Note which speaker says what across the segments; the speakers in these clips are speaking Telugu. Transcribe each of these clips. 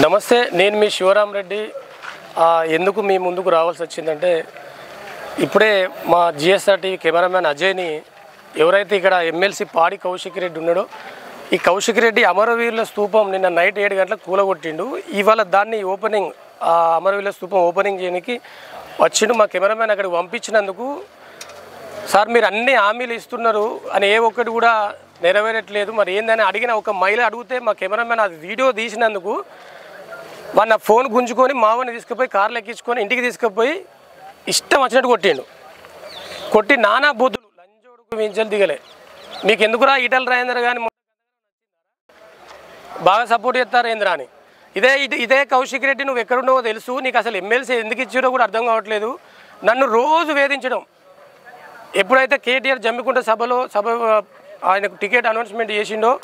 Speaker 1: నమస్తే, నేను మీ శివరామ్ రెడ్డి. ఎందుకు మీ ముందుకు రావాల్సి వచ్చిందంటే, ఇప్పుడే మా జిఎస్ఆర్టీవీ కెమెరామ్యాన్ అజయ్ని ఎవరైతే ఇక్కడ ఎమ్మెల్సీ పాడి కౌశిక్ రెడ్డి ఉన్నాడో, ఈ కౌశిక్ రెడ్డి అమరవీరుల స్తూపం నిన్న నైట్ 7 గంటలకు కూలగొట్టిండు. ఇవాళ దాన్ని ఓపెనింగ్, అమరవీరుల స్తూపం ఓపెనింగ్ చేయడానికి వచ్చిండు. మా కెమెరామ్యాన్ అక్కడికి పంపించినందుకు, సార్ మీరు అన్ని హామీలు ఇస్తున్నారు అని ఏ ఒక్కటి కూడా నెరవేరట్లేదు, మరి ఏందని అడిగిన ఒక మహిళ అడిగితే మా కెమెరామ్యాన్ అది వీడియో తీసినందుకు వాళ్ళ ఫోన్ గుంజుకొని మావని తీసుకుపోయి కార్లు ఎక్కించుకొని ఇంటికి తీసుకుపోయి ఇష్టం వచ్చినట్టు కొట్టిండు. కొట్టి నానా బూతులు, లంజోడుకు మించలు దిగలే. మీకు ఎందుకురా ఈటల రాజేందర్ కానీ బాగా సపోర్ట్ చేస్తారు ఏంద్రా అని. ఇదే కౌశిక్ రెడ్డి నువ్వు ఎక్కడున్నావో తెలుసు, నీకు అసలు ఎమ్మెల్సీ ఎందుకు ఇచ్చారో కూడా అర్థం కావట్లేదు. నన్ను రోజు వేధించడం. ఎప్పుడైతే కేటీఆర్ జమ్మికుంట సభ ఆయనకు టికెట్ అనౌన్స్మెంట్ చేసిండో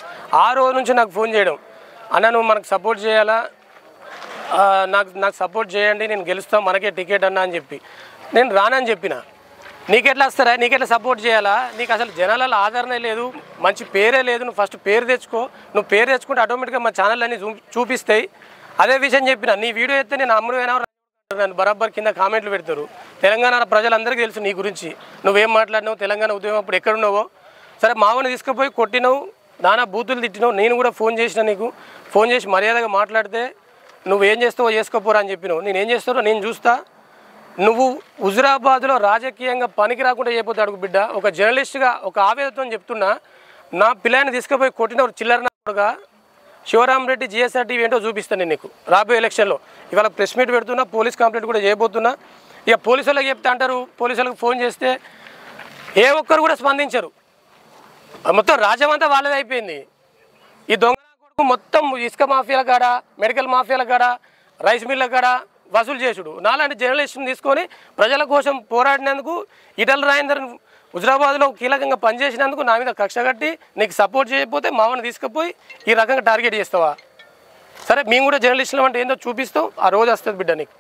Speaker 1: ఆ రోజు నుంచి నాకు ఫోన్ చేయడం, అన్న నువ్వు మనకు సపోర్ట్ చేయాలా, నాకు సపోర్ట్ చేయండి, నేను గెలుస్తాం, మనకే టికెట్ అన్నా అని చెప్పి. నేను రానని చెప్పిన. నీకెట్లా వస్తారా, నీకెట్లా సపోర్ట్ చేయాలా, నీకు అసలు జనాలలో ఆదరణ లేదు, మంచి పేరే లేదు, నువ్వు ఫస్ట్ పేరు తెచ్చుకో, నువ్వు పేరు తెచ్చుకుంటే ఆటోమేటిక్గా మా ఛానల్ అన్నీ చూపిస్తాయి. అదే విషయం చెప్పిన. నీ వీడియో అయితే నేను అమరువైనా నన్ను బరాబర్ కింద కామెంట్లు పెడతారు. తెలంగాణ ప్రజలందరికీ తెలుసు నీ గురించి, నువ్వేం మాట్లాడినావు, తెలంగాణ ఉద్యమం అప్పుడు ఎక్కడున్నావో. సరే మావని తీసుకుపోయి కొట్టినావు, నానా బూతులు తిట్టినావు. నేను కూడా ఫోన్ చేసిన, నీకు ఫోన్ చేసి మర్యాదగా మాట్లాడితే నువ్వేం చేస్తావో చేసుకోపోరా అని చెప్పినావు. నేనేం చేస్తావో నేను చూస్తా. నువ్వు హుజురాబాద్లో రాజకీయంగా పనికి రాకుండా చేయకపోతే అడుగు బిడ్డ. ఒక జర్నలిస్ట్గా ఒక ఆవేదనతో చెప్తున్నా, నా పిల్లాన్ని తీసుకుపోయి కొట్టిన చిల్లరగా శివరామ్ రెడ్డి జిఎస్ఆర్టీవీ ఏంటో చూపిస్తాను నేను నీకు రాబోయే ఎలక్షన్లో. ఇవాళ ప్రెస్ మీట్ పెడుతున్నా, పోలీస్ కంప్లైంట్ కూడా చేయబోతున్నా. ఇక పోలీసు వాళ్ళకి చెప్తే అంటారు, పోలీసు వాళ్ళకి ఫోన్ చేస్తే ఏ ఒక్కరు కూడా స్పందించరు. మొత్తం రాజ్యం అంతా వాళ్ళది అయిపోయింది. ఈ దొంగ కొడుకు మొత్తం ఇసుక మాఫియాల కాడ, మెడికల్ మాఫియాల కాడ, రైస్ మిల్ల కాడ వసూలు చేసుడు. నాలాంటి జర్నలిస్టుని తీసుకొని ప్రజల కోసం పోరాడినందుకు, ఈటల రాజేందర్ హుజురాబాద్లో కీలకంగా పనిచేసినందుకు నా మీద కక్ష కట్టి నీకు సపోర్ట్ చేయకపోతే మామని తీసుకుపోయి ఈ రకంగా టార్గెట్ చేస్తావా? సరే మేము కూడా జర్నలిస్టులు అంటే ఏందో చూపిస్తావు, ఆ రోజు వస్తుంది బిడ్డ నీకు.